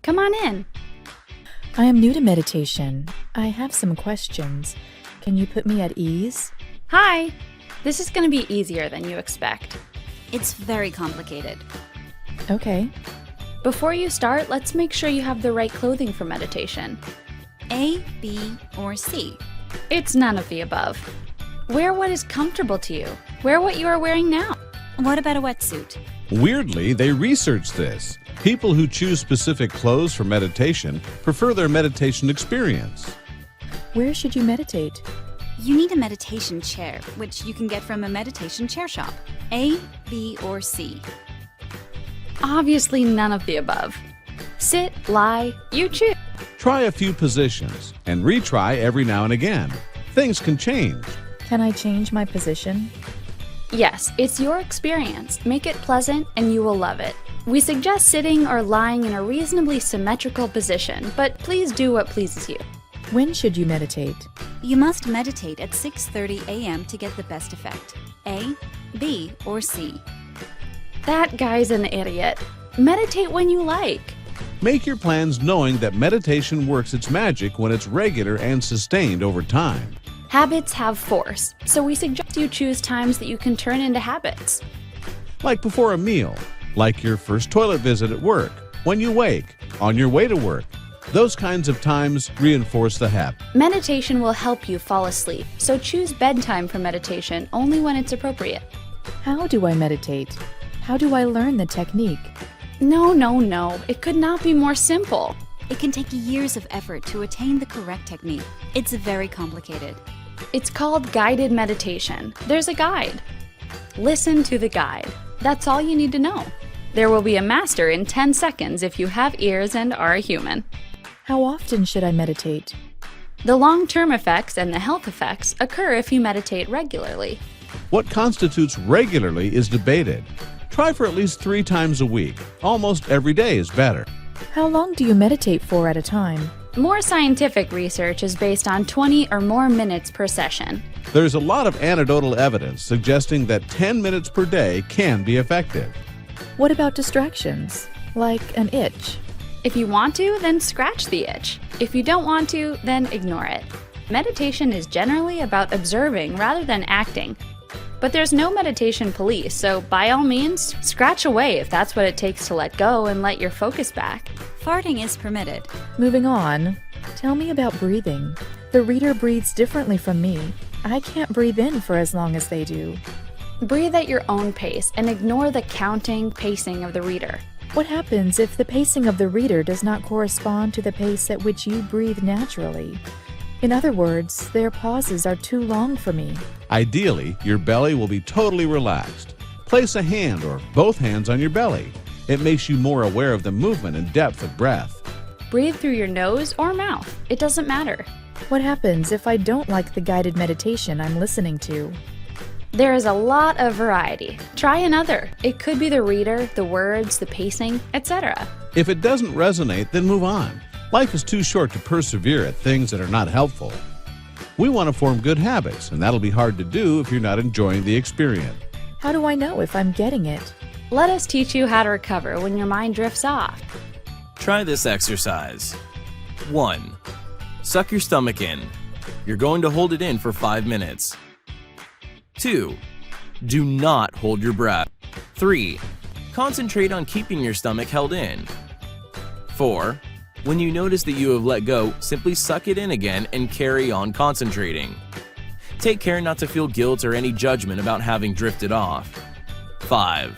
Come on in. I am new to meditation. I have some questions. Can you put me at ease? Hi. This is going to be easier than you expect. It's very complicated. Okay. Before you start, let's make sure you have the right clothing for meditation. A, B, or C? It's none of the above. Wear what is comfortable to you. Wear what you are wearing now. What about a wetsuit? Weirdly, they researched this. People who choose specific clothes for meditation prefer their meditation experience. Where should you meditate? You need a meditation chair, which you can get from a meditation chair shop. A, B, or C? Obviously none of the above. Sit, lie, you choose. Try a few positions and retry every now and again. Things can change. Can I change my position? Yes, it's your experience. Make it pleasant and you will love it. We suggest sitting or lying in a reasonably symmetrical position, but please do what pleases you. When should you meditate? You must meditate at 6:30 a.m. to get the best effect. A, B, or C? That guy's an idiot. Meditate when you like. Make your plans knowing that meditation works its magic when it's regular and sustained over time. Habits have force, so we suggest you choose times that you can turn into habits. Like before a meal, like your first toilet visit at work, when you wake, on your way to work. Those kinds of times reinforce the habit. Meditation will help you fall asleep, so choose bedtime for meditation only when it's appropriate. How do I meditate? How do I learn the technique? No. It could not be more simple. It can take years of effort to attain the correct technique. It's very complicated. It's called guided meditation. There's a guide. Listen to the guide. That's all you need to know. There will be a master in 10 seconds if you have ears and are a human. How often should I meditate? The long-term effects and the health effects occur if you meditate regularly. What constitutes regularly is debated. Try for at least 3 times a week. Almost every day is better. How long do you meditate for at a time? More scientific research is based on 20 or more minutes per session. There's a lot of anecdotal evidence suggesting that 10 minutes per day can be effective. What about distractions, like an itch? If you want to, then scratch the itch. If you don't want to, then ignore it. Meditation is generally about observing rather than acting. But there's no meditation police, so by all means, scratch away if that's what it takes to let go and let your focus back. Farting is permitted. Moving on, tell me about breathing. The reader breathes differently from me. I can't breathe in for as long as they do. Breathe at your own pace and ignore the counting, pacing of the reader. What happens if the pacing of the reader does not correspond to the pace at which you breathe naturally? In other words, their pauses are too long for me. Ideally, your belly will be totally relaxed. Place a hand or both hands on your belly. It makes you more aware of the movement and depth of breath. Breathe through your nose or mouth. It doesn't matter. What happens if I don't like the guided meditation I'm listening to? There is a lot of variety. Try another. It could be the reader, the words, the pacing, etc. If it doesn't resonate, then move on. Life is too short to persevere at things that are not helpful. We want to form good habits, and that'll be hard to do if you're not enjoying the experience. How do I know if I'm getting it? Let us teach you how to recover when your mind drifts off. Try this exercise. 1. Suck your stomach in. You're going to hold it in for 5 minutes. 2. Do not hold your breath. 3. Concentrate on keeping your stomach held in. 4. When you notice that you have let go, simply suck it in again and carry on concentrating. Take care not to feel guilt or any judgment about having drifted off. 5.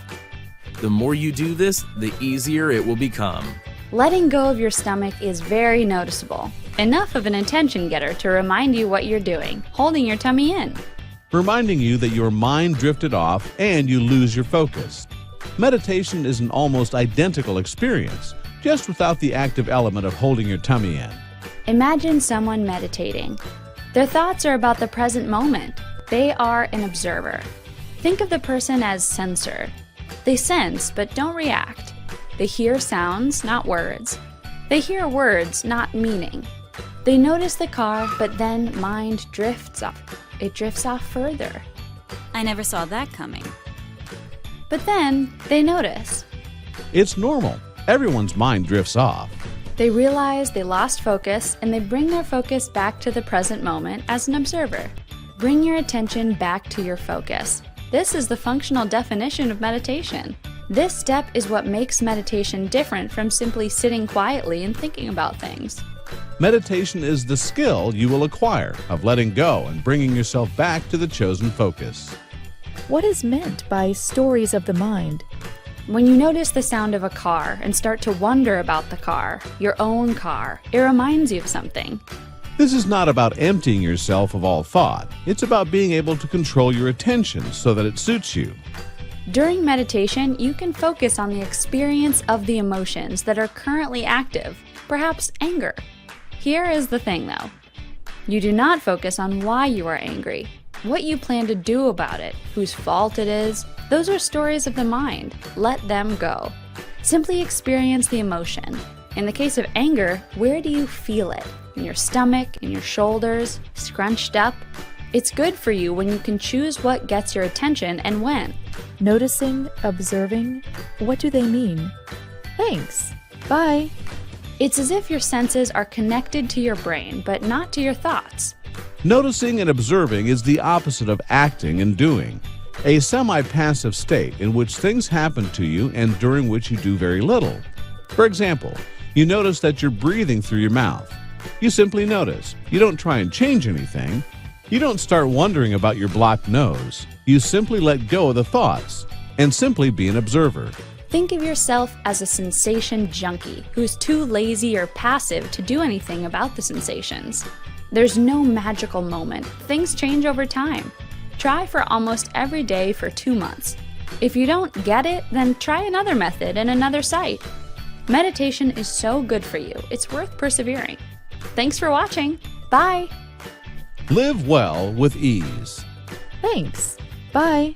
The more you do this, the easier it will become. Letting go of your stomach is very noticeable. Enough of an attention getter to remind you what you're doing, holding your tummy in. Reminding you that your mind drifted off and you lose your focus. Meditation is an almost identical experience, just without the active element of holding your tummy in. Imagine someone meditating. Their thoughts are about the present moment. They are an observer. Think of the person as sensor. They sense but don't react. They hear sounds, not words. They hear words, not meaning. They notice the car, but then mind drifts off. It drifts off further. I never saw that coming. But then they notice. It's normal. Everyone's mind drifts off. They realize they lost focus and they bring their focus back to the present moment as an observer. Bring your attention back to your focus. This is the functional definition of meditation. This step is what makes meditation different from simply sitting quietly and thinking about things. Meditation is the skill you will acquire of letting go and bringing yourself back to the chosen focus. What is meant by stories of the mind? When you notice the sound of a car and start to wonder about the car, your own car, it reminds you of something. This is not about emptying yourself of all thought. It's about being able to control your attention so that it suits you. During meditation, you can focus on the experience of the emotions that are currently active, perhaps anger. Here is the thing though. You do not focus on why you are angry, what you plan to do about it, whose fault it is. Those are stories of the mind. Let them go. Simply experience the emotion. In the case of anger, where do you feel it? In your stomach, in your shoulders, scrunched up? It's good for you when you can choose what gets your attention and when. Noticing, observing, what do they mean? Thanks. Bye. It's as if your senses are connected to your brain, but not to your thoughts. Noticing and observing is the opposite of acting and doing, a semi-passive state in which things happen to you and during which you do very little. For example, you notice that you're breathing through your mouth. You simply notice. You don't try and change anything. You don't start wondering about your blocked nose. You simply let go of the thoughts and simply be an observer. Think of yourself as a sensation junkie who's too lazy or passive to do anything about the sensations. There's no magical moment. Things change over time. Try for almost every day for 2 months. If you don't get it, then try another method and another site. Meditation is so good for you, it's worth persevering. Thanks for watching. Bye. Live well with ease. Thanks. Bye.